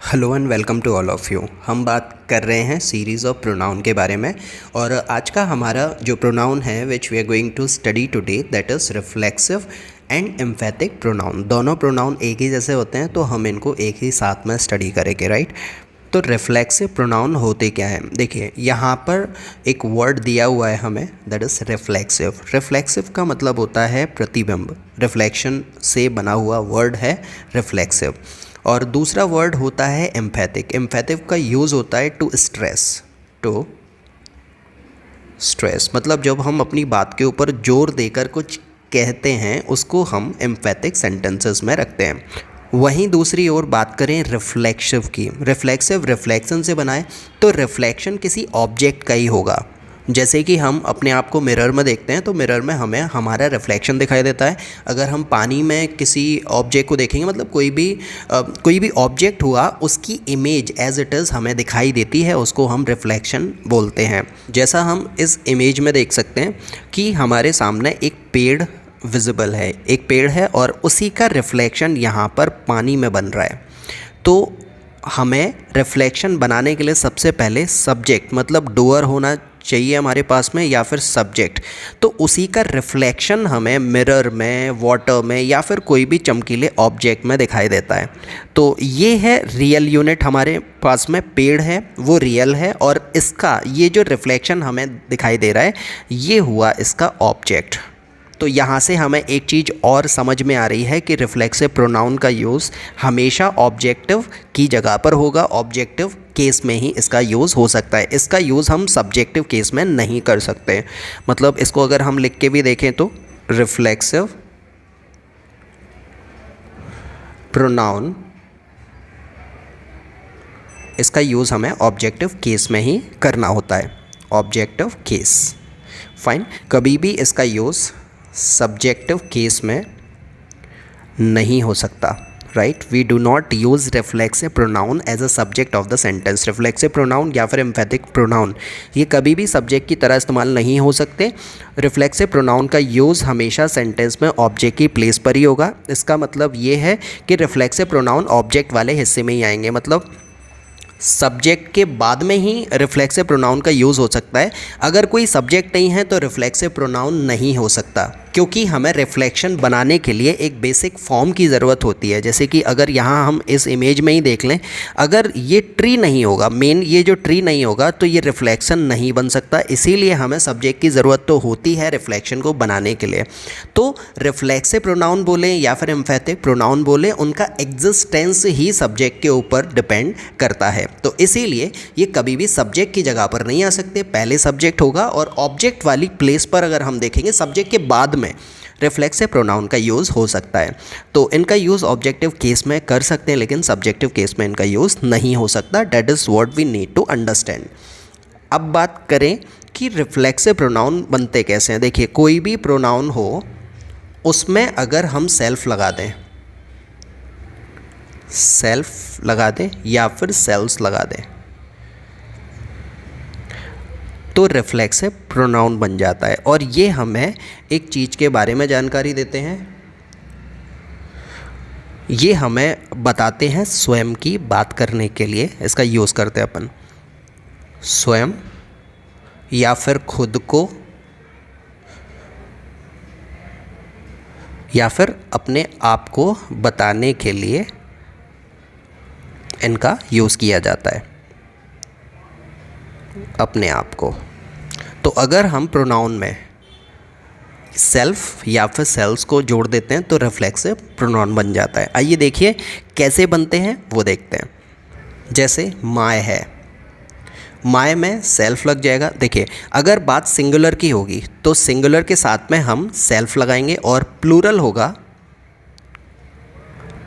Hello and welcome to all of you. हम बात कर रहे हैं सीरीज़ ऑफ प्रोनाउन के बारे में। और आज का हमारा जो प्रोनाउन है which we are going to study today that is reflexive and emphatic pronoun. दोनों प्रोनाउन एक ही जैसे होते हैं तो हम इनको एक ही साथ में स्टडी करेंगे, राइट। तो रिफ्लेक्सिव प्रोनाउन होते क्या है, देखिए यहाँ पर एक वर्ड दिया हुआ है हमें दैट इज़ रिफ्लेक्सिव। रिफ्लेक्सिव का मतलब होता है प्रतिबिंब, रिफ्लेक्शन से बना हुआ वर्ड है रिफ्लेक्सिव। और दूसरा वर्ड होता है एम्फेटिक। एम्फेटिव का यूज़ होता है टू स्ट्रेस, मतलब जब हम अपनी बात के ऊपर जोर देकर कुछ कहते हैं उसको हम एम्फेटिक सेंटेंसेस में रखते हैं। वहीं दूसरी ओर बात करें रिफ्लेक्सिव की, रिफ्लेक्सिव रिफ्लेक्शन से बनाए तो रिफ्लेक्शन किसी ऑब्जेक्ट का ही होगा। जैसे कि हम अपने आप को मिरर में देखते हैं तो मिरर में हमें हमारा रिफ्लेक्शन दिखाई देता है। अगर हम पानी में किसी ऑब्जेक्ट को देखेंगे, मतलब कोई भी ऑब्जेक्ट हुआ, उसकी इमेज एज इट इज़ हमें दिखाई देती है, उसको हम रिफ्लेक्शन बोलते हैं। जैसा हम इस इमेज में देख सकते हैं कि हमारे सामने एक पेड़ विजिबल है, एक पेड़ है और उसी का रिफ्लेक्शन यहाँ पर पानी में बन रहा है। तो हमें रिफ्लेक्शन बनाने के लिए सबसे पहले सब्जेक्ट मतलब डूअर होना चाहिए हमारे पास में, या फिर सब्जेक्ट। तो उसी का रिफ्लेक्शन हमें मिरर में, वाटर में या फिर कोई भी चमकीले ऑब्जेक्ट में दिखाई देता है। तो ये है रियल यूनिट, हमारे पास में पेड़ है वो रियल है और इसका ये जो रिफ्लेक्शन हमें दिखाई दे रहा है ये हुआ इसका ऑब्जेक्ट। तो यहाँ से हमें एक चीज़ और समझ में आ रही है कि रिफ्लेक्सिव प्रोनाउन का यूज़ हमेशा ऑब्जेक्टिव की जगह पर होगा, ऑब्जेक्टिव केस में ही इसका यूज़ हो सकता है। इसका यूज़ हम सब्जेक्टिव केस में नहीं कर सकते। मतलब इसको अगर हम लिख के भी देखें तो रिफ्लेक्सिव प्रोनाउन, इसका यूज़ हमें ऑब्जेक्टिव केस में ही करना होता है, ऑब्जेक्टिव केस। फाइन, कभी भी इसका यूज़ सब्जेक्टिव केस में नहीं हो सकता, right. We do not use reflexive pronoun as a subject of the sentence. Reflexive pronoun या फिर एम्फेटिक प्रोनाउन ये कभी भी सब्जेक्ट की तरह इस्तेमाल नहीं हो सकते। रिफ्लेक्सिव प्रोनाउन का यूज़ हमेशा सेंटेंस में ऑब्जेक्ट की प्लेस पर ही होगा। इसका मतलब ये है कि रिफ्लेक्सिव प्रोनाउन ऑब्जेक्ट वाले हिस्से में ही आएंगे, मतलब सब्जेक्ट के बाद में ही रिफ्लेक्सिव प्रोनाउन का यूज़ हो सकता है। अगर कोई सब्जेक्ट नहीं है तो रिफ्लेक्सिव प्रोनाउन नहीं हो सकता, क्योंकि हमें रिफ्लेक्शन बनाने के लिए एक बेसिक फॉर्म की ज़रूरत होती है। जैसे कि अगर यहाँ हम इस इमेज में ही देख लें, अगर ये ट्री नहीं होगा, मेन ये जो ट्री नहीं होगा तो ये रिफ्लेक्शन नहीं बन सकता। इसीलिए हमें सब्जेक्ट की ज़रूरत तो होती है रिफ्लेक्शन को बनाने के लिए। तो रिफ्लेक्सिव प्रोनाउन बोलें या फिर एम्फेटिक प्रोनाउन बोलें, उनका एग्जिस्टेंस ही सब्जेक्ट के ऊपर डिपेंड करता है। तो इसीलिए ये कभी भी सब्जेक्ट की जगह पर नहीं आ सकते, पहले सब्जेक्ट होगा और ऑब्जेक्ट वाली प्लेस पर अगर हम देखेंगे सब्जेक्ट के बाद में रिफ्लेक्सिव प्रोनाउन का यूज़ हो सकता है। तो इनका यूज़ ऑब्जेक्टिव केस में कर सकते हैं लेकिन सब्जेक्टिव केस में इनका यूज़ नहीं हो सकता। That is what we need to understand. अब बात करें कि रिफ्लेक्सिव प्रोनाउन बनते कैसे हैं। देखिए, कोई भी प्रोनाउन हो उसमें अगर हम सेल्फ लगा दें या फिर सेल्स लगा दें तो रिफ्लेक्सिव प्रोनाउन बन जाता है। और ये हमें एक चीज़ के बारे में जानकारी देते हैं, ये हमें बताते हैं स्वयं की बात करने के लिए इसका यूज़ करते हैं अपन। स्वयं या फिर खुद को या फिर अपने आप को बताने के लिए इनका यूज़ किया जाता है, अपने आप को। तो अगर हम प्रोनाउन में सेल्फ या फिर सेल्स को जोड़ देते हैं तो रिफ्लेक्सिव प्रोनाउन बन जाता है। आइए देखिए कैसे बनते हैं वो देखते हैं। जैसे माय है, माय में सेल्फ लग जाएगा। देखिए, अगर बात सिंगुलर की होगी तो सिंगुलर के साथ में हम सेल्फ लगाएंगे और प्लूरल होगा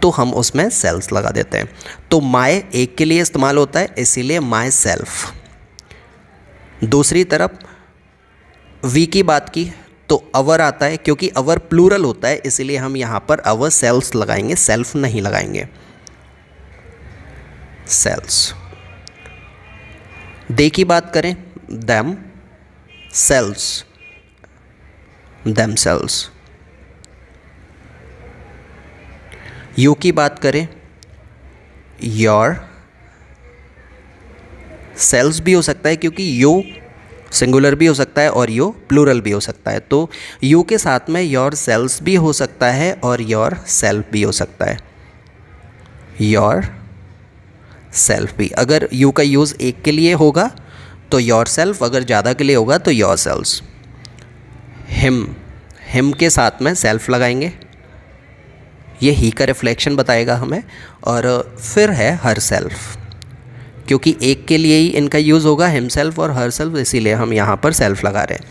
तो हम उसमें सेल्स लगा देते हैं। तो माय एक के लिए इस्तेमाल होता है इसीलिए माय सेल्फ। दूसरी तरफ वी की बात की तो अवर आता है, क्योंकि अवर प्लूरल होता है इसीलिए हम यहाँ पर अवर सेल्स लगाएंगे, सेल्फ नहीं लगाएंगे, सेल्स। दे की बात करें, देम सेल्स, देमसेल्स। यू की बात करें, योर सेल्स भी हो सकता है क्योंकि यो सिंगुलर भी हो सकता है और यो प्लूरल भी हो सकता है। तो यू के साथ में योर सेल्स भी हो सकता है और योर सेल्फ भी हो सकता है। योर सेल्फ भी, अगर यू का यूज़ एक के लिए होगा तो योर सेल्फ, अगर ज़्यादा के लिए होगा तो योर सेल्स। हिम के साथ में सेल्फ लगाएंगे, ये ही का रिफ्लेक्शन बताएगा हमें। और फिर है हर सेल्फ, क्योंकि एक के लिए ही इनका यूज़ होगा हिमसेल्फ और हर सेल्फ, इसीलिए हम यहाँ पर सेल्फ लगा रहे हैं।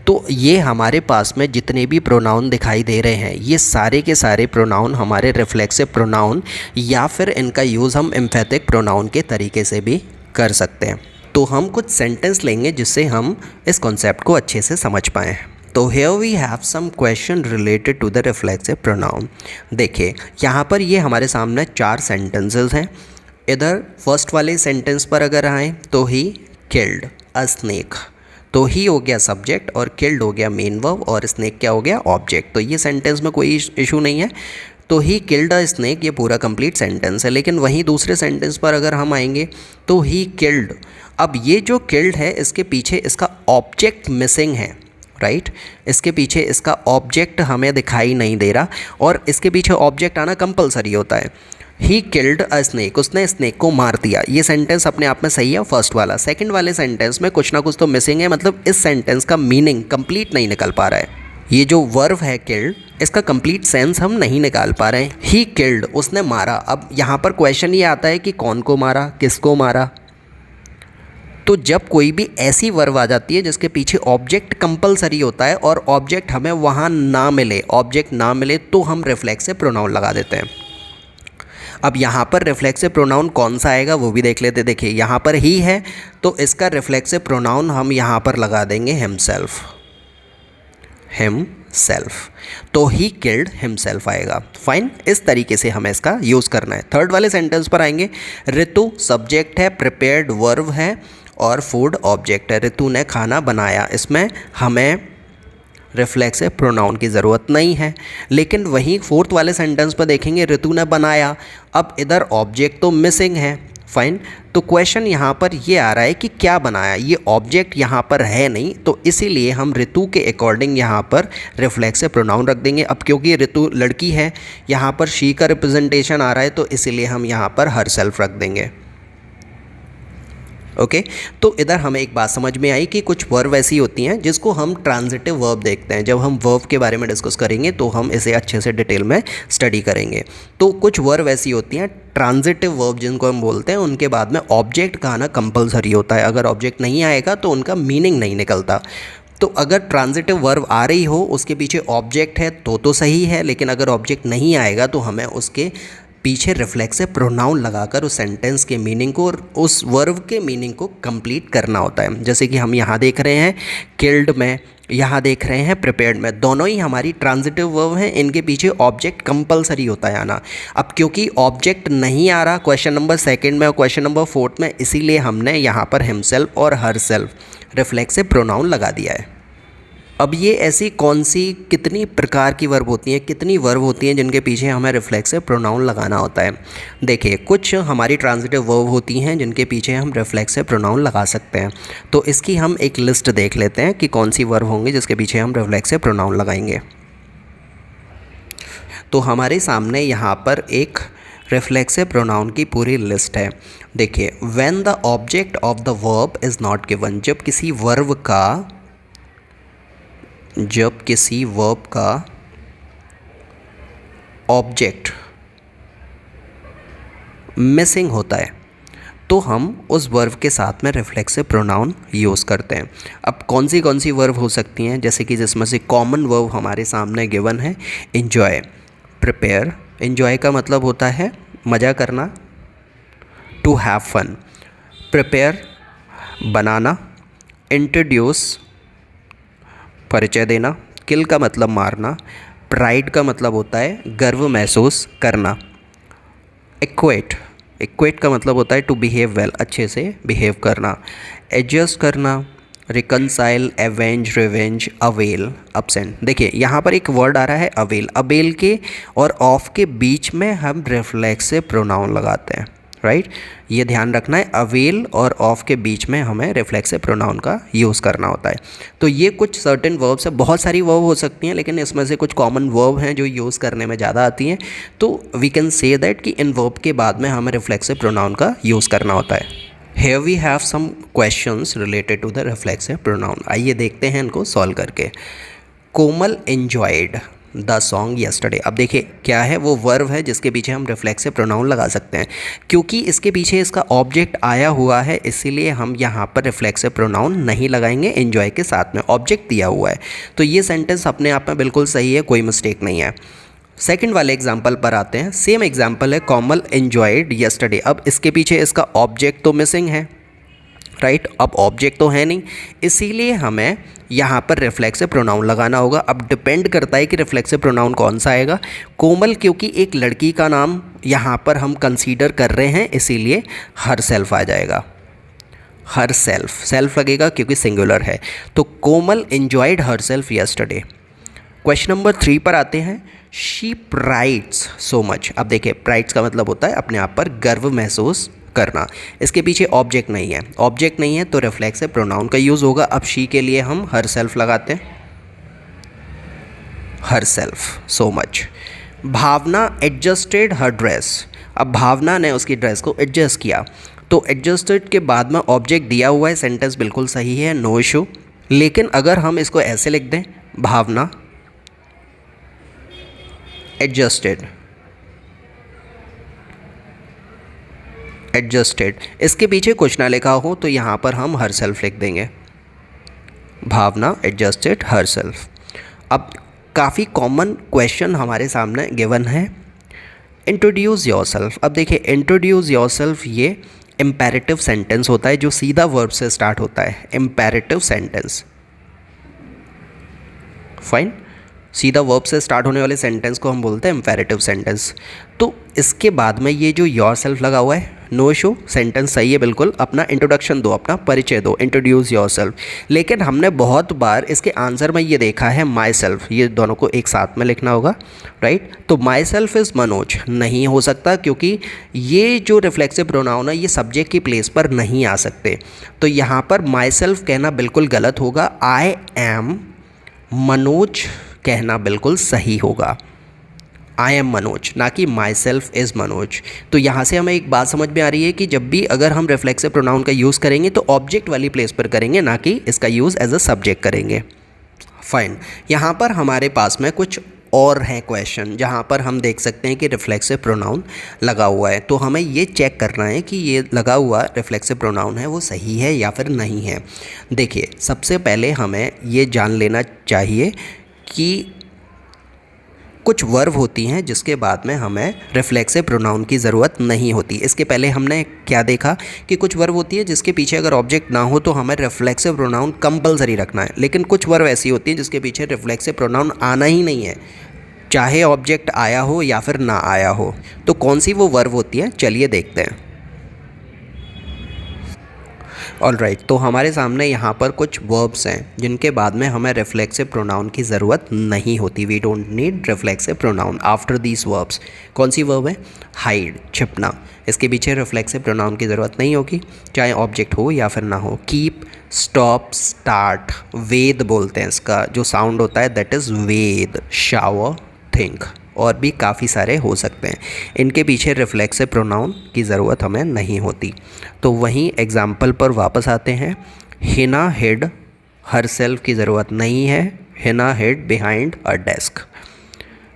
तो ये हमारे पास में जितने भी प्रोनाउन दिखाई दे रहे हैं ये सारे के सारे प्रोनाउन हमारे रिफ्लेक्सिव प्रोनाउन या फिर इनका यूज़ हम एम्फेटिक प्रोनाउन के तरीके से भी कर सकते हैं। तो हम कुछ सेंटेंस लेंगे जिससे हम इस कॉन्सेप्ट को अच्छे से समझ पाएँ। तो here we have some question related to the reflexive pronoun। देखिए यहाँ पर ये हमारे सामने 4 सेंटेंसेस हैं। इधर फर्स्ट वाले सेंटेंस पर अगर आएँ तो ही किल्ड अ स्नेक, तो ही हो गया सब्जेक्ट और किल्ड हो गया मेन वर्ब और स्नेक क्या हो गया ऑब्जेक्ट। तो ये सेंटेंस में कोई इशू नहीं है। तो ही किल्ड अ स्नेक ये पूरा कंप्लीट सेंटेंस है। लेकिन वहीं दूसरे सेंटेंस पर अगर हम आएंगे तो ही किल्ड, अब ये जो किल्ड है इसके पीछे इसका ऑब्जेक्ट मिसिंग है, राइट। इसके पीछे इसका ऑब्जेक्ट हमें दिखाई नहीं दे रहा और इसके पीछे ऑब्जेक्ट आना कंपलसरी होता है। ही किल्ड अ स्नेक, उसने स्नेक को मार दिया। ये सेंटेंस अपने आप में सही है फर्स्ट वाला। सेकंड वाले सेंटेंस में कुछ ना कुछ तो मिसिंग है, मतलब इस सेंटेंस का मीनिंग कंप्लीट नहीं निकल पा रहा है। ये जो वर्ब है किल्ड, इसका कंप्लीट सेंस हम नहीं निकाल पा रहे हैं। ही किल्ड, उसने मारा। अब यहाँ पर क्वेश्चन ये आता है कि कौन को मारा, किसको मारा। तो जब कोई भी ऐसी वर्ब आ जाती है जिसके पीछे ऑब्जेक्ट कंपलसरी होता है और ऑब्जेक्ट हमें वहाँ ना मिले, ऑब्जेक्ट ना मिले, तो हम रिफ्लेक्सिव प्रोनाउन लगा देते हैं। अब यहाँ पर रिफ्लेक्सिव प्रोनाउन कौन सा आएगा वो भी देख लेते। देखिए यहाँ पर ही है तो इसका रिफ्लेक्सिव प्रोनाउन हम यहाँ पर लगा देंगे हिमसेल्फ, हिमसेल्फ। तो ही किल्ड हिमसेल्फ आएगा। फाइन, इस तरीके से हमें इसका यूज़ करना है। थर्ड वाले सेंटेंस पर आएंगे। ऋतु सब्जेक्ट है, प्रिपेयर्ड वर्ब है और फूड ऑब्जेक्ट है। ऋतु ने खाना बनाया, इसमें हमें रिफ्लेक्सिव प्रोनाउन की ज़रूरत नहीं है। लेकिन वहीं फोर्थ वाले सेंटेंस पर देखेंगे ऋतु ने बनाया, अब इधर ऑब्जेक्ट तो मिसिंग है। फाइन, तो क्वेश्चन यहाँ पर ये आ रहा है कि क्या बनाया, ये ऑब्जेक्ट यहाँ पर है नहीं, तो इसीलिए हम ऋतु के अकॉर्डिंग यहाँ पर रिफ्लेक्सिव प्रोनाउन रख देंगे। अब क्योंकि ऋतु लड़की है, यहाँ पर शी का रिप्रेजेंटेशन आ रहा है, तो इसीलिए हम यहाँ पर हर सेल्फ रख देंगे। ओके तो इधर हमें एक बात समझ में आई कि कुछ वर्ब ऐसी होती हैं जिसको हम ट्रांजिटिव वर्ब देखते हैं। जब हम वर्ब के बारे में डिस्कस करेंगे तो हम इसे अच्छे से डिटेल में स्टडी करेंगे। तो कुछ वर्ब ऐसी होती हैं ट्रांजिटिव वर्ब जिनको हम बोलते हैं, उनके बाद में ऑब्जेक्ट का आना कंपलसरी होता है। अगर ऑब्जेक्ट नहीं आएगा तो उनका मीनिंग नहीं निकलता। तो अगर ट्रांजिटिव वर्ब आ रही हो, उसके पीछे ऑब्जेक्ट है तो सही है, लेकिन अगर ऑब्जेक्ट नहीं आएगा तो हमें उसके पीछे रिफ्लेक्सिव प्रोनाउन लगाकर उस सेंटेंस के मीनिंग को और उस वर्ब के मीनिंग को कंप्लीट करना होता है। जैसे कि हम यहाँ देख रहे हैं किल्ड में, यहाँ देख रहे हैं प्रिपेयर्ड में, दोनों ही हमारी ट्रांजिटिव वर्ब हैं। इनके पीछे ऑब्जेक्ट कंपलसरी होता है आना। अब क्योंकि ऑब्जेक्ट नहीं आ रहा क्वेश्चन नंबर सेकंड में और क्वेश्चन नंबर फोर्थ में, इसीलिए हमने यहाँ पर हिमसेल्फ और हर सेल्फ रिफ्लेक्सिव प्रोनाउन लगा दिया है। अब ये ऐसी कौन सी कितनी प्रकार की वर्ब होती हैं, कितनी वर्ब होती हैं जिनके पीछे हमें रिफ्लेक्सिव प्रोनाउन लगाना होता है। देखिए कुछ हमारी ट्रांजिटिव वर्ब होती हैं जिनके पीछे हम रिफ्लेक्सिव प्रोनाउन लगा सकते हैं। तो इसकी हम एक लिस्ट देख लेते हैं कि कौन सी वर्ब होंगी जिसके पीछे हम रिफ्लेक्सिव प्रोनाउन लगाएंगे। तो हमारे सामने यहाँ पर एक रिफ्लेक्सिव प्रोनाउन की पूरी लिस्ट है। देखिए when the object of the verb is not given, जब किसी वर्ब का ऑब्जेक्ट मिसिंग होता है तो हम उस वर्ब के साथ में रिफ्लेक्सिव प्रोनाउन यूज़ करते हैं। अब कौन सी वर्ब हो सकती हैं, जैसे कि जिसमें से कॉमन वर्ब हमारे सामने गिवन है एंजॉय, प्रिपेयर। एंजॉय का मतलब होता है मज़ा करना, टू हैव फन। प्रिपेयर बनाना, इंट्रोड्यूस परिचय देना, किल का मतलब मारना, प्राइड का मतलब होता है गर्व महसूस करना, इक्वेट का मतलब होता है टू बिहेव वेल, अच्छे से बिहेव करना, एडजस्ट करना, reconcile, avenge, revenge, avail, absent. देखिए यहाँ पर एक वर्ड आ रहा है अवेल। अवेल के और ऑफ के बीच में हम रिफ्लेक्सिव प्रोनाउन लगाते हैं, राइट, ये ध्यान रखना है, अवेल और ऑफ के बीच में हमें रिफ्लेक्सिव प्रोनाउन का यूज़ करना होता है। तो ये कुछ सर्टेन वर्ब्स है, बहुत सारी वर्ब हो सकती हैं, लेकिन इसमें से कुछ कॉमन वर्ब हैं जो यूज़ करने में ज़्यादा आती हैं। तो वी कैन से दैट कि इन वर्ब के बाद में हमें रिफ्लेक्सिव प्रोनाउन का यूज़ करना होता है। Here we have some questions related to the reflexive pronoun. आइए देखते हैं इनको सॉल्व करके। कोमल enjoyed द सॉन्ग yesterday। अब देखिए क्या है, वो वर्ब है जिसके पीछे हम रिफ्लेक्सिव प्रोनाउन लगा सकते हैं। क्योंकि इसके पीछे इसका ऑब्जेक्ट आया हुआ है, इसीलिए हम यहाँ पर रिफ्लेक्सिव प्रोनाउन नहीं लगाएंगे एन्जॉय के साथ में, ऑब्जेक्ट दिया हुआ है। तो ये सेंटेंस अपने आप में बिल्कुल सही है, कोई मिस्टेक नहीं है। सेकंड वाले एग्जाम्पल पर आते हैं। सेम एग्जाम्पल है, कोमल एन्जॉयड यस्टरडे। अब इसके पीछे इसका ऑब्जेक्ट तो मिसिंग है, राइट, अब ऑब्जेक्ट तो है नहीं, इसीलिए हमें यहाँ पर रिफ्लेक्सिव प्रोनाउन लगाना होगा। अब डिपेंड करता है कि रिफ्लेक्सिव प्रोनाउन कौन सा आएगा। कोमल क्योंकि एक लड़की का नाम यहाँ पर हम कंसीडर कर रहे हैं, इसीलिए हर सेल्फ आ जाएगा, हर सेल्फ लगेगा क्योंकि सिंगुलर है। तो Komal enjoyed herself yesterday. Question number 3 पर आते हैं। She prides so much. अब देखिए प्राइड्स का मतलब होता है अपने आप पर गर्व महसूस करना। इसके पीछे ऑब्जेक्ट नहीं है, ऑब्जेक्ट नहीं है तो रिफ्लेक्सिव प्रोनाउन का यूज़ होगा। अब शी के लिए हम हर सेल्फ लगाते हैं, हर सेल्फ सो मच। भावना एडजस्टेड हर ड्रेस। अब भावना ने उसकी ड्रेस को एडजस्ट किया, तो एडजस्टेड के बाद में ऑब्जेक्ट दिया हुआ है, सेंटेंस बिल्कुल सही है, नो इशू। लेकिन अगर हम इसको ऐसे लिख दें, भावना एडजस्टेड, इसके पीछे कुछ ना लिखा हो तो यहाँ पर हम हर सेल्फ लिख देंगे, भावना एडजस्टेड हर सेल्फ। अब काफ़ी कॉमन क्वेश्चन हमारे सामने गिवन है, इंट्रोड्यूस योरसेल्फ। अब देखिए इंट्रोड्यूस योरसेल्फ ये इम्पेरेटिव सेंटेंस होता है जो सीधा वर्ब से स्टार्ट होता है, इम्पेरेटिव सेंटेंस, फाइन। सीधा वर्ब से स्टार्ट होने वाले सेंटेंस को हम बोलते हैं इम्पेरेटिव सेंटेंस। तो इसके बाद में ये जो योर सेल्फ लगा हुआ है, नो इशू, सेंटेंस सही है बिल्कुल। अपना इंट्रोडक्शन दो, अपना परिचय दो, इंट्रोड्यूस योर सेल्फ। लेकिन हमने बहुत बार इसके आंसर में ये देखा है माई सेल्फ, ये दोनों को एक साथ में लिखना होगा, राइट। तो माई सेल्फ इज़ मनोज नहीं हो सकता, क्योंकि ये जो रिफ्लेक्सिव प्रोनाउन है ये सब्जेक्ट की प्लेस पर नहीं आ सकते। तो यहाँ पर माई सेल्फ कहना बिल्कुल गलत होगा, आई एम मनोज कहना बिल्कुल सही होगा, आई एम मनोज, ना कि माई सेल्फ इज़ मनोज। तो यहाँ से हमें एक बात समझ में आ रही है कि जब भी अगर हम रिफ्लेक्सिव प्रोनाउन का यूज़ करेंगे तो ऑब्जेक्ट वाली प्लेस पर करेंगे, ना कि इसका यूज़ एज अ सब्जेक्ट करेंगे, फाइन। यहाँ पर हमारे पास में कुछ और हैं क्वेश्चन जहाँ पर हम देख सकते हैं कि रिफ्लेक्सिव प्रोनाउन लगा हुआ है। तो हमें ये चेक करना है कि ये लगा हुआ रिफ्लेक्सिव प्रोनाउन है वो सही है या फिर नहीं है। देखिए सबसे पहले हमें ये जान लेना चाहिए कि कुछ वर्ब होती हैं जिसके बाद में हमें रिफ्लेक्सिव प्रोनाउन की ज़रूरत नहीं होती। इसके पहले हमने क्या देखा कि कुछ वर्ब होती है जिसके पीछे अगर ऑब्जेक्ट ना हो तो हमें रिफ्लेक्सिव प्रोनाउन कंपलसरी रखना है। लेकिन कुछ वर्ब ऐसी होती हैं जिसके पीछे रिफ्लेक्सिव प्रोनाउन आना ही नहीं है, चाहे ऑब्जेक्ट आया हो या फिर ना आया हो। तो कौन सी वो वर्ब होती है, चलिए देखते हैं। ऑलराइट, तो हमारे सामने यहाँ पर कुछ वर्ब्स हैं जिनके बाद में हमें रिफ्लेक्सिव प्रोनाउन की ज़रूरत नहीं होती। We don't need reflexive pronoun after these verbs. कौन सी वर्ब है, हाइड छिपना, इसके पीछे रिफ्लेक्सिव प्रोनाउन की ज़रूरत नहीं होगी, चाहे ऑब्जेक्ट हो या फिर ना हो। कीप, स्टॉप, स्टार्ट, वेद बोलते हैं इसका जो साउंड होता है that is wed. Shower, think, और भी काफ़ी सारे हो सकते हैं। इनके पीछे रिफ्लेक्सिव प्रोनाउन की ज़रूरत हमें नहीं होती। तो वहीं एग्जाम्पल पर वापस आते हैं। हिना हिड हर सेल्फ की ज़रूरत नहीं है, Hina hid behind a desk.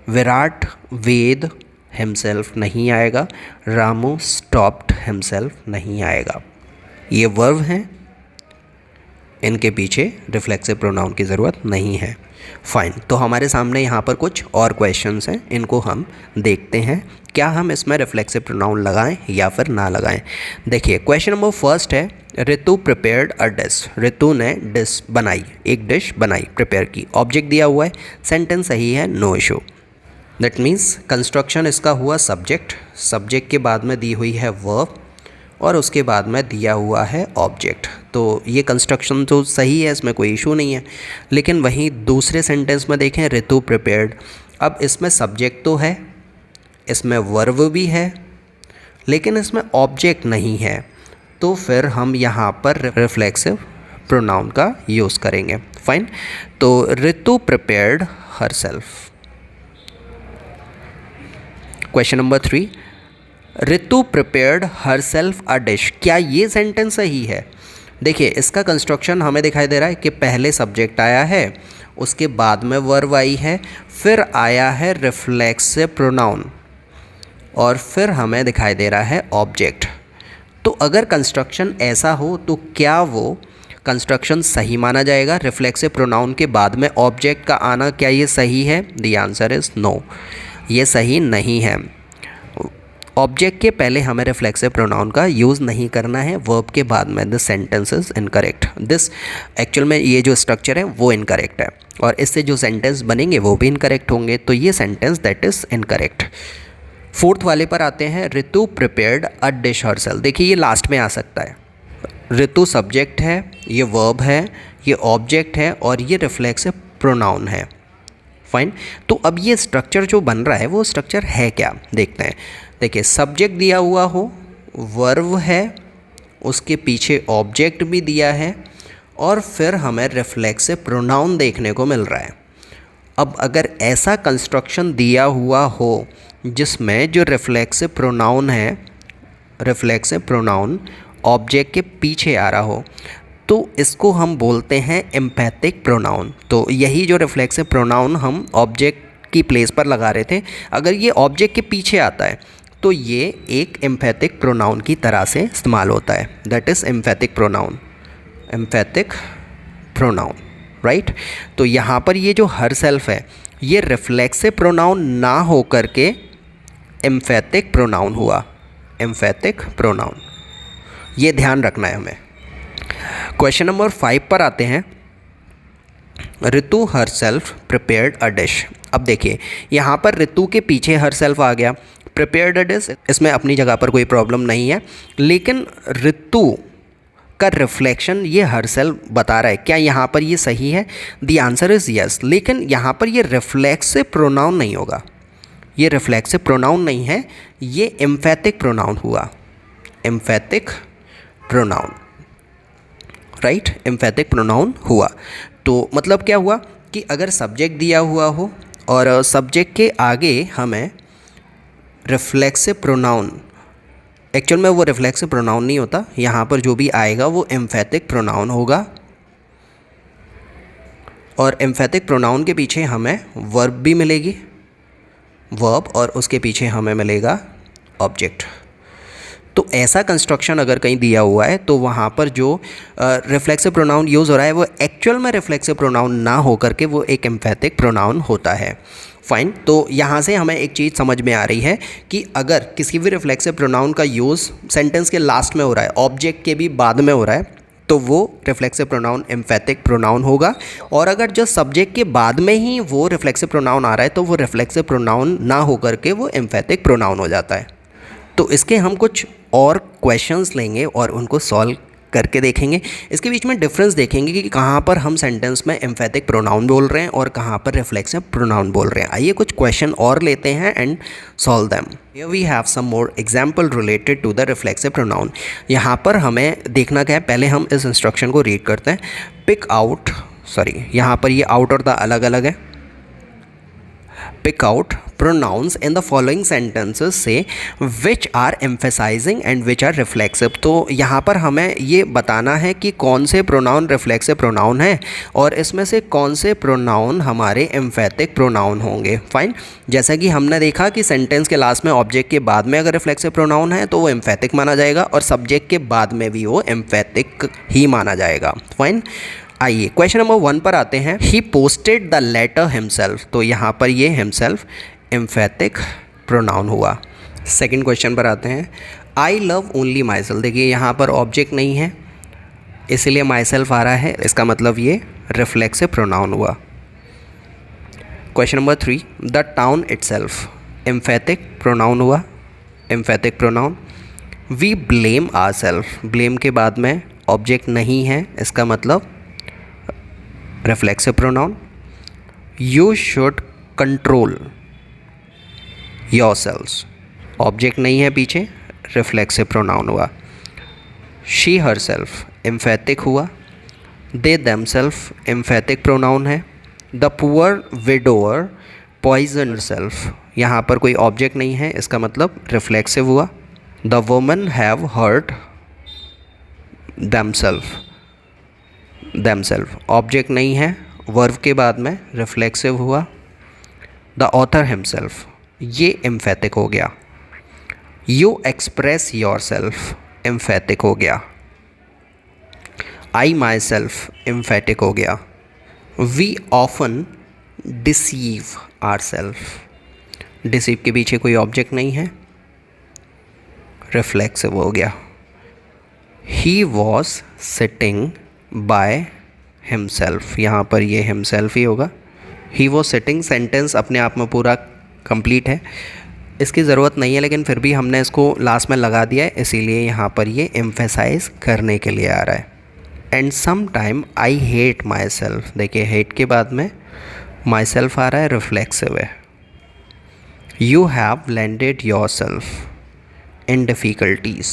Virat wed himself नहीं आएगा, रामू स्टॉप्ड हिमसेल्फ नहीं आएगा। ये वर्ब हैं, इनके पीछे रिफ्लेक्सिव प्रोनाउन की ज़रूरत नहीं है, फाइन। तो हमारे सामने यहाँ पर कुछ और क्वेश्चंस हैं, इनको हम देखते हैं क्या हम इसमें रिफ्लेक्सिव प्रोनाउन लगाएं या फिर ना लगाएं। देखिए क्वेश्चन नंबर फर्स्ट है, ऋतु प्रिपेयर्ड अ डिश। ऋतु ने डिश बनाई, एक डिश बनाई, प्रिपेयर की, ऑब्जेक्ट दिया हुआ है, सेंटेंस सही है, no issue. That means construction इसका हुआ सब्जेक्ट, सब्जेक्ट के बाद में दी हुई है वर्ब और उसके बाद में दिया हुआ है ऑब्जेक्ट। तो ये कंस्ट्रक्शन तो सही है, इसमें कोई इशू नहीं है। लेकिन वहीं दूसरे सेंटेंस में देखें, ऋतु प्रिपेयर्ड, अब इसमें सब्जेक्ट तो है, इसमें वर्ब भी है, लेकिन इसमें ऑब्जेक्ट नहीं है, तो फिर हम यहाँ पर रिफ्लेक्सिव प्रोनाउन का यूज़ करेंगे। फाइन। तो Ritu prepared herself. Question number 3, Ritu prepared herself अ डिश। क्या ये सेंटेंस सही है? देखिए, इसका कंस्ट्रक्शन हमें दिखाई दे रहा है कि पहले सब्जेक्ट आया है, उसके बाद में वर्ब आई है, फिर आया है रिफ्लेक्सिव प्रोनाउन, और फिर हमें दिखाई दे रहा है ऑब्जेक्ट। तो अगर कंस्ट्रक्शन ऐसा हो तो क्या वो कंस्ट्रक्शन सही माना जाएगा? रिफ्लेक्सिव प्रोनाउन के बाद में ऑब्जेक्ट का आना, क्या ये सही है? द आंसर इज़ नो, ये सही नहीं है। ऑब्जेक्ट के पहले हमें रिफ्लेक्सिव प्रोनाउन का यूज़ नहीं करना है, वर्ब के बाद में। This sentence is incorrect. This actual में ये जो स्ट्रक्चर है वो इनकरेक्ट है, और इससे जो सेंटेंस बनेंगे वो भी इनकरेक्ट होंगे, तो ये sentence that is incorrect. Fourth वाले पर आते हैं, रितु प्रिपेयर्ड अ डिश हरसेल्फ। देखिए, ये लास्ट में आ सकता है। रितु सब्जेक्ट है, ये वर्ब है, ये ऑब्जेक्ट है, और ये रिफ्लेक्सिव प्रोनाउन है। फाइन। तो अब ये स्ट्रक्चर जो बन रहा है वो स्ट्रक्चर है क्या, देखते हैं। देखिए, सब्जेक्ट दिया हुआ हो, वर्ब है, उसके पीछे ऑब्जेक्ट भी दिया है, और फिर हमें रिफ्लेक्सिव प्रोनाउन देखने को मिल रहा है। अब अगर ऐसा कंस्ट्रक्शन दिया हुआ हो जिसमें जो रिफ्लेक्सिव प्रोनाउन है, रिफ्लेक्सिव प्रोनाउन ऑब्जेक्ट के पीछे आ रहा हो, तो इसको हम बोलते हैं एम्पैथिक प्रोनाउन। तो यही जो रिफ्लेक्सिव प्रोनाउन हम ऑब्जेक्ट की प्लेस पर लगा रहे थे, अगर ये ऑब्जेक्ट के पीछे आता है तो ये एक एम्पैथिक प्रोनाउन की तरह से इस्तेमाल होता है। That is empathic pronoun, empathic pronoun, right. तो यहाँ पर ये जो हरसेल्फ है, ये रिफ्लेक्सिव प्रोनाउन ना हो करके एम्पैथिक प्रोनाउन हुआ, एम्पैथिक प्रोनाउन। ये ध्यान रखना है हमें। क्वेश्चन नंबर 5 पर आते हैं, रितु हरसेल्फ प्रिपेयर्ड अ डिश। अब देखिए, यहाँ पर रितु के पीछे हरसेल्फ आ गया, प्रिपेयर्ड अ डिश इसमें अपनी जगह पर कोई प्रॉब्लम नहीं है, लेकिन रितु का रिफ्लेक्शन ये हरसेल्फ बता रहा है। क्या यहाँ पर ये सही है? The answer is yes. लेकिन यहाँ पर ये रिफ्लेक्सिव प्रोनाउन नहीं होगा, ये रिफ्लेक्सिव प्रोनाउन नहीं है, ये एम्फैथिक प्रोनाउन हुआ, एम्फैथिक प्रोनाउन, राइट। एम्फैथिक प्रोनाउन हुआ। तो मतलब क्या हुआ कि अगर सब्जेक्ट दिया हुआ हो और सब्जेक्ट के आगे हमें रिफ्लेक्सिव प्रोनाउन, एक्चुअल में वो रिफ्लेक्सिव प्रोनाउन नहीं होता, यहाँ पर जो भी आएगा वो एम्फैथिक प्रोनाउन होगा, और एम्फैथिक प्रोनाउन के पीछे हमें वर्ब भी मिलेगी, वर्ब, और उसके पीछे हमें मिलेगा ऑब्जेक्ट। तो ऐसा कंस्ट्रक्शन अगर कहीं दिया हुआ है तो वहाँ पर जो रिफ्लेक्सिव प्रोनाउन यूज़ हो रहा है वो एक्चुअल में रिफ्लेक्सिव प्रोनाउन ना हो करके वो एक एम्फैथिक प्रोनाउन होता है। फाइन। तो यहाँ से हमें एक चीज़ समझ में आ रही है कि अगर किसी भी रिफ्लेक्सिव प्रोनाउन का यूज़ सेंटेंस के लास्ट में हो रहा है, ऑब्जेक्ट के भी बाद में हो रहा है, तो वो रिफ्लेक्सिव प्रोनाउन एम्फैथिक प्रोनाउन होगा। और अगर जो सब्जेक्ट के बाद में ही वो रिफ्लेक्सिव प्रोनाउन आ रहा है तो वो रिफ्लेक्सिव प्रोनाउन ना हो करके वो एम्फैथिक प्रोनाउन हो जाता है। तो इसके हम कुछ और क्वेश्चंस लेंगे और उनको सॉल्व करके देखेंगे। इसके बीच में डिफरेंस देखेंगे कि कहाँ पर हम सेंटेंस में एम्फैथिक प्रोनाउन बोल रहे हैं और कहाँ पर रिफ्लेक्सिव प्रोनाउन बोल रहे हैं। आइए कुछ क्वेश्चन और लेते हैं and solve them. Here we have some more example related to the reflexive pronoun. यहाँ पर हमें देखना क्या है, पहले हम इस इंस्ट्रक्शन को रीड करते हैं। पिक आउट, यहाँ पर ये आउट और द अलग अलग है। Pick out pronouns in the following sentences say which are emphasizing and which are reflexive। तो यहाँ पर हमें ये बताना है कि कौन से प्रोनाउन रिफ्लेक्सिव प्रोनाउन है और इसमें से कौन से प्रोनाउन हमारे एम्फैथिक प्रोनाउन होंगे। फाइन। जैसा कि हमने देखा कि सेंटेंस के लास्ट में ऑब्जेक्ट के बाद में अगर रिफ्लेक्सिव प्रोनाउन है तो वो एम्फैथिक माना जाएगा और सब्जेक्ट के बाद में भी वो एम्फैथिक ही माना जाएगा। फाइन। आइए क्वेश्चन नंबर 1 पर आते हैं। He posted the letter himself. तो यहाँ पर ये हिमसेल्फ एम्फैथिक प्रोनाउन हुआ। सेकंड क्वेश्चन पर आते हैं। I love only myself. देखिए यहाँ पर ऑब्जेक्ट नहीं है इसीलिए माई सेल्फ आ रहा है, इसका मतलब ये रिफ्लेक्सिव प्रोनाउन हुआ। Question number 3। The town itself emphatic pronoun हुआ, emphatic pronoun. We blame ourself, blame के बाद में ऑब्जेक्ट नहीं है, इसका मतलब reflexive pronoun. You should control yourselves, object नहीं है पीछे, रिफ्लेक्सिव प्रोनाउन हुआ। शी हरसेल्फ एम्फेटिक हुआ। दे देमसेल्फ एम्फेटिक प्रोनाउन है। The poor widower poison self, यहाँ पर कोई ऑब्जेक्ट नहीं है, इसका मतलब रिफ्लेक्सिव हुआ। The woman have hurt themself object नहीं है, वर्ब के बाद में रिफ्लेक्सिव हुआ। द ऑथर हिमसेल्फ, ये एम्फेटिक हो गया। You express yourself emphatic हो गया। आई माई सेल्फ एम्फेटिक हो गया। We often deceive ourself, deceive के पीछे कोई ऑब्जेक्ट नहीं है, रिफ्लेक्सिव हो गया। He was sitting by himself, यहाँ पर ये हिमसेल्फ ही होगा। ही वॉज सिटिंग सेंटेंस अपने आप में पूरा कंप्लीट है, इसकी ज़रूरत नहीं है, लेकिन फिर भी हमने इसको लास्ट में लगा दिया है, इसीलिए यहाँ पर ये एम्फेसाइज करने के लिए आ रहा है। And some time I hate myself, देखिए हेट के बाद में माई सेल्फ आ रहा है, रिफ्लेक्सिव है। You have landed your self in difficulties,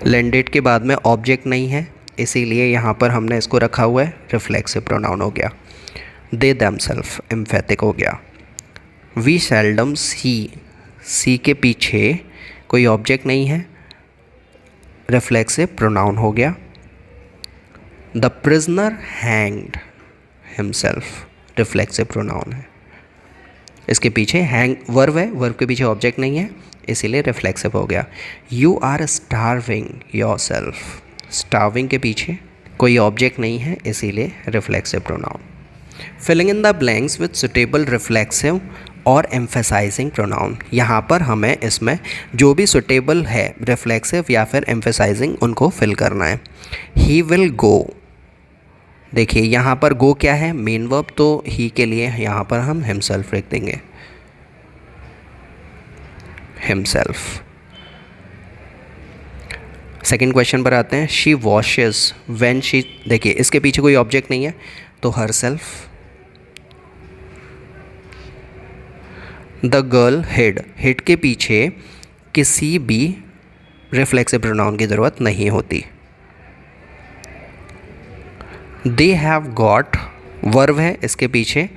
landed के बाद में ऑब्जेक्ट नहीं है, इसीलिए यहाँ पर हमने इसको रखा हुआ है, रिफ्लेक्सिव प्रोनाउन हो गया। दे देमसेल्फ एम्फेटिक हो गया। वी सेल्डम सी के पीछे कोई ऑब्जेक्ट नहीं है, रिफ्लेक्सिव प्रोनाउन हो गया। The prisoner hanged himself, reflexive pronoun है, इसके पीछे हैंग वर्ब है, वर्ब के पीछे ऑब्जेक्ट नहीं है, इसीलिए रिफ्लेक्सिव हो गया। You are starving yourself, starving के पीछे कोई ऑब्जेक्ट नहीं है, इसीलिए reflexive pronoun. Filling in the blanks with suitable reflexive और एम्फेसाइजिंग प्रोनाउन, यहाँ पर हमें इसमें जो भी सुटेबल है रिफ्लेक्सिव या फिर एम्फेसाइजिंग उनको फिल करना है। ही विल गो, देखिए यहाँ पर गो क्या है, मेन वर्ब, तो ही के लिए यहाँ पर हम हिमसेल्फ लिख देंगे, हिमसेल्फ। सेकेंड क्वेश्चन पर आते हैं। शी वॉशेस व्हेन शी, देखिए इसके पीछे कोई ऑब्जेक्ट नहीं है, तो herself. The girl hid, hid के पीछे किसी भी रिफ्लेक्सिव प्रोनाउन की ज़रूरत नहीं होती। दे हैव गॉट, वर्ब है, इसके पीछे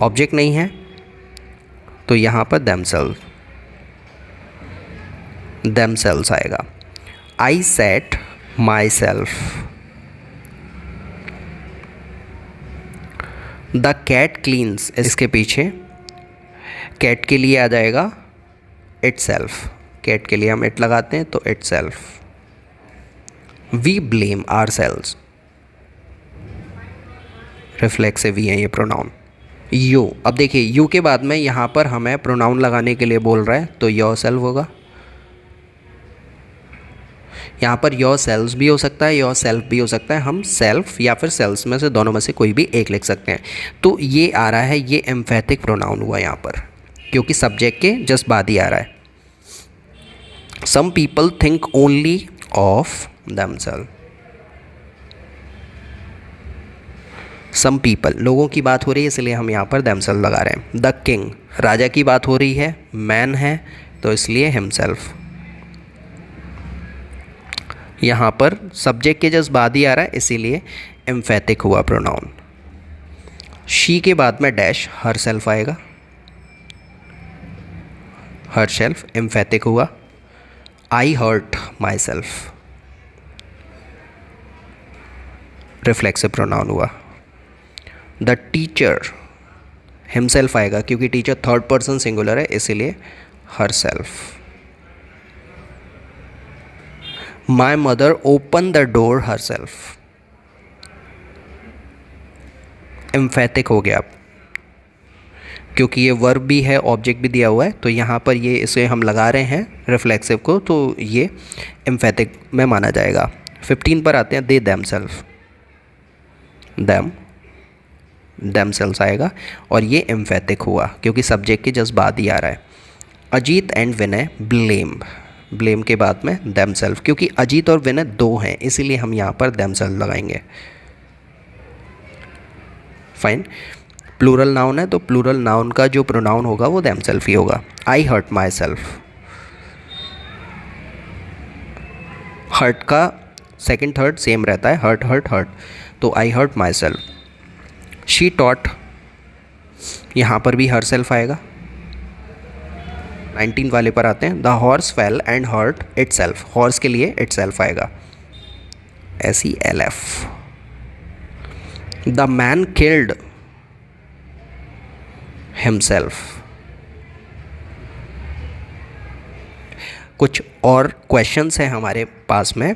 ऑब्जेक्ट नहीं है, तो यहाँ पर देमसेल्व्स आएगा। I set myself, the cat cleans, इसके पीछे कैट के लिए आ जाएगा इटसेल्फ, कैट के लिए हम इट लगाते हैं तो itself. We blame ourselves, reflexive ही है ये प्रोनाउन। यू, अब देखिए यू के बाद में यहाँ पर हमें प्रोनाउन लगाने के लिए बोल रहा है, तो योर सेल्फ होगा। यहाँ पर योर सेल्व्स भी हो सकता है, योर सेल्फ भी हो सकता है, हम सेल्फ या फिर सेल्स में से दोनों में से कोई भी एक लिख सकते हैं। तो ये आ रहा है, ये एम्फेटिक प्रोनाउन हुआ यहाँ पर, क्योंकि सब्जेक्ट के जस्ट बाद ही आ रहा है। Some people think only of themself, some people, लोगों की बात हो रही है, इसलिए हम यहाँ पर देमसेल्फ लगा रहे हैं। द किंग, राजा की बात हो रही है, मैन है, तो इसलिए हिमसेल्फ। यहाँ पर सब्जेक्ट के जस्ट बाद ही आ रहा है, इसीलिए एम्फेटिक हुआ प्रोनाउन। शी के बाद में डैश हरसेल्फ आएगा, हरसेल्फ एम्फेटिक हुआ। I hurt myself, reflexive pronoun हुआ। द टीचर, हिमसेल्फ आएगा, क्योंकि टीचर थर्ड पर्सन सिंगुलर है, इसीलिए herself. My mother open the door herself, emphatic हो गया, क्योंकि ये वर्ब भी है, ऑब्जेक्ट भी दिया हुआ है, तो यहाँ पर ये इसे हम लगा रहे हैं रिफ्लेक्सिव को, तो ये एम्फेटिक में माना जाएगा। 15 पर आते हैं। दे देमसेल्फ, देमसेल्व्स आएगा, और ये एम्फेटिक हुआ क्योंकि सब्जेक्ट के जस्ट बाद ही आ रहा है। Ajit and Vinay blame, blame के बाद में देमसेल्फ, क्योंकि अजीत और विनय दो हैं, इसीलिए हम यहाँ पर देमसेल्फ लगाएंगे। फाइन, प्लूरल नाउन है, तो प्लूरल नाउन का जो प्रोनाउन होगा वो देमसेल्फ ही होगा। I hurt myself, hurt का सेकंड थर्ड सेम रहता है, हर्ट हर्ट हर्ट, तो I hurt myself. She taught, यहाँ पर भी हर सेल्फ आएगा। 19 वाले पर आते हैं। The horse fell and hurt itself, horse के लिए इट सेल्फ आएगा, SELF। The man killed himself. कुछ और क्वेश्चंस हैं हमारे पास में,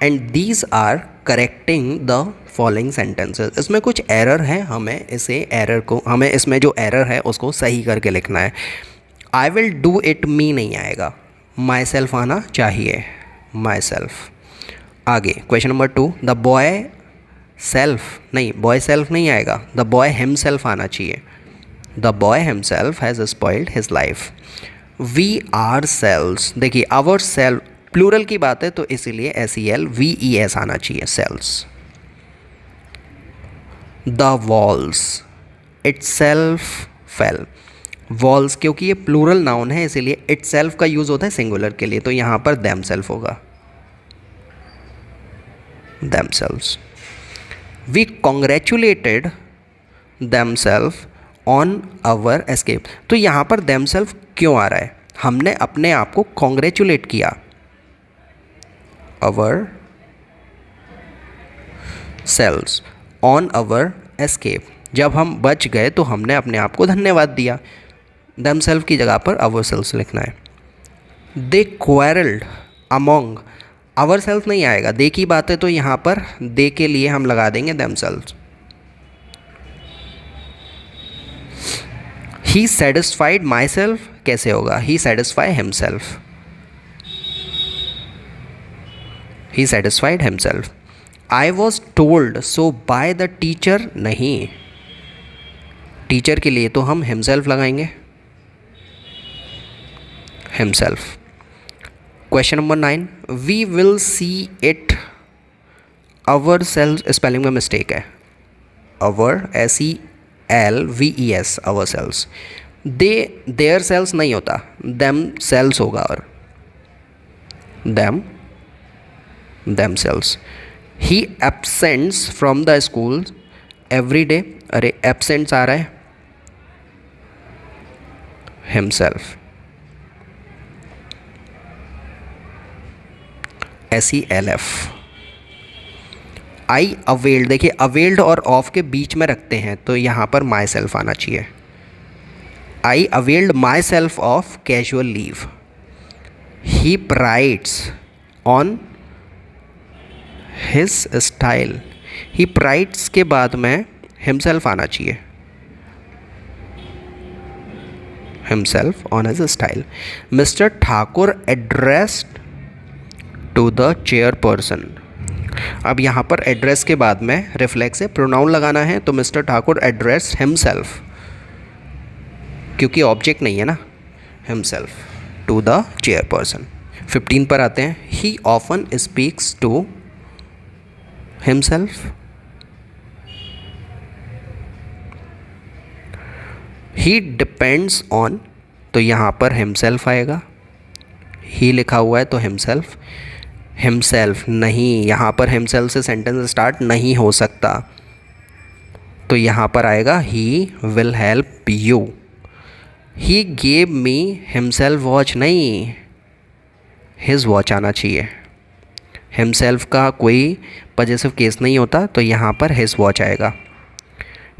and these are correcting the following sentences. इसमें कुछ एरर है, हमें इसमें जो एरर है उसको सही करके लिखना है। I will do it, me नहीं आएगा, माई सेल्फ आना चाहिए, माई सेल्फ। आगे question number 2, the boy self, नहीं बॉय सेल्फ नहीं आएगा, द बॉय हिमसेल्फ आना चाहिए। The boy himself has spoiled his life. We ourselves, देखिए आवर सेल्फ प्लूरल की बात है तो इसीलिए SELVES आना चाहिए, selves. The walls itself fell, walls क्योंकि ये प्लूरल नाउन है इसीलिए इटसेल्फ का यूज़ होता है सिंगुलर के लिए, तो यहाँ पर देमसेल्फ होगा, themselves. We congratulated themself on our escape, तो यहाँ पर देमसेल्फ क्यों आ रहा है? हमने अपने आप को कॉन्ग्रेचुलेट किया, ourselves on our escape, जब हम बच गए तो हमने अपने आप को धन्यवाद दिया। देमसेल्फ की जगह पर आवर सेल्व्स लिखना है। दे क्वारल्ड अमोंग, आवर सेल्फ नहीं आएगा, दे की बात है तो यहाँ पर दे के लिए हम लगा देंगे themselves. He satisfied myself कैसे होगा? He satisfy himself, he satisfied himself. I was told so by the teacher, नहीं, टीचर के लिए तो हम हिमसेल्फ लगाएंगे, himself. Question number 9, we will see it ourself, spelling में मिस्टेक है, our SELVES, our selves. They their selves नहीं होता, देम सेल्स होगा, और them selves. He absents from the school every day, अरे एब्सेंट्स आ रहा है, हिमसेल्फ, SELF। आई availed, देखिए अवेल्ड और ऑफ के बीच में रखते हैं तो यहाँ पर माई सेल्फ आना चाहिए। I availed myself of casual leave. He prides on his style, he prides के बाद में हिमसेल्फ आना चाहिए, himself on his style. Mister Thakur addressed to the chairperson, अब यहाँ पर एड्रेस के बाद में रिफ्लेक्स से प्रोनाउन लगाना है, तो मिस्टर ठाकुर एड्रेस हिमसेल्फ, क्योंकि ऑब्जेक्ट नहीं है ना, हिमसेल्फ टू द चेयरपर्सन। 15 पर आते हैं। He often speaks to himself, he depends on, तो यहाँ पर हिमसेल्फ आएगा, ही लिखा हुआ है तो हिमसेल्फ, हिमसेल्फ नहीं, यहाँ पर हिमसेल्फ से सेंटेंस स्टार्ट नहीं हो सकता, तो यहाँ पर आएगा he will help you. He gave me himself watch, नहीं, हिज वॉच आना चाहिए, हिमसेल्फ का कोई पॉजेसिव केस नहीं होता तो यहाँ पर हिज वॉच आएगा।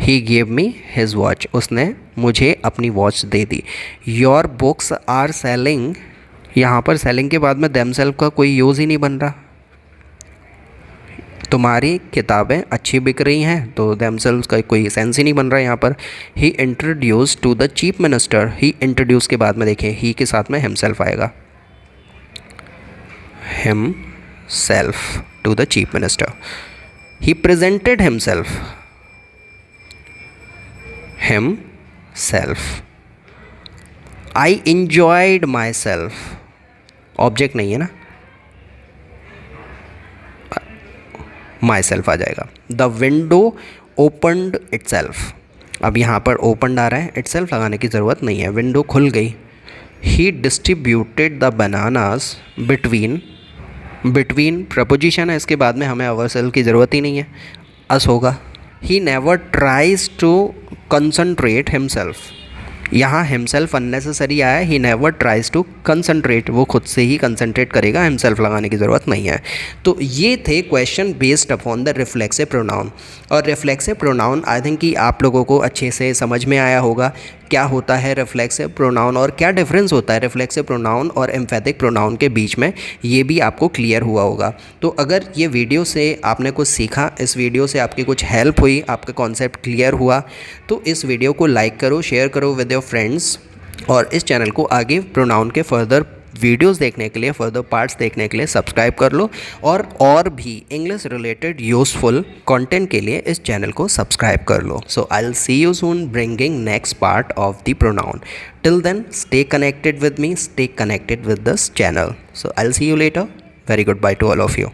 He gave me his watch, उसने मुझे अपनी वॉच दे दी। योर बुक्स आर सेलिंग, यहाँ पर सेलिंग के बाद में देमसेल्फ का कोई यूज़ ही नहीं बन रहा, तुम्हारी किताबें अच्छी बिक रही हैं, तो देमसेल्फ का कोई सेंस ही नहीं बन रहा है यहाँ पर। He introduce to the chief minister, he introduce के बाद में देखिए ही के साथ में हिमसेल्फ आएगा, himself to the chief minister. He presented himself, himself. I enjoyed myself, object नहीं है ना, माई सेल्फ आ जाएगा। द विंडो ओपनड इटसेल्फ, अब यहाँ पर ओपनड आ रहा है, इटसेल्फ लगाने की ज़रूरत नहीं है, विंडो खुल गई। He distributed the bananas between between preposition है, इसके बाद में हमें ourselves की ज़रूरत ही नहीं है, अस होगा। He never tries to concentrate himself, यहाँ हिमसेल्फ अननेसेसरी आया, he never tries to concentrate, वो खुद से ही कंसंट्रेट करेगा, हिमसेल्फ लगाने की ज़रूरत नहीं है। तो ये थे question based upon the reflexive pronoun. और रिफ्लेक्सिव प्रोनाउन आई थिंक कि आप लोगों को अच्छे से समझ में आया होगा क्या होता है रिफ्लेक्सिव प्रोनाउन और क्या डिफरेंस होता है रिफ्लेक्सिव प्रोनाउन और एम्फेथिक प्रोनाउन के बीच में, ये भी आपको क्लियर हुआ होगा। तो अगर ये वीडियो से आपने कुछ सीखा, इस वीडियो से आपकी कुछ हेल्प हुई, आपका कॉन्सेप्ट क्लियर हुआ, तो इस वीडियो को लाइक करो, शेयर करो विद योर फ्रेंड्स, और इस चैनल को आगे प्रोनाउन के फर्दर वीडियोस देखने के लिए, फर्दर पार्ट्स देखने के लिए सब्सक्राइब कर लो, और भी इंग्लिश रिलेटेड यूज़फुल कंटेंट के लिए इस चैनल को सब्सक्राइब कर लो। So I will see you soon bringing next part of the pronoun. Till then stay connected with me, stay connected with this channel. So I will see you later. Very good bye to all of you.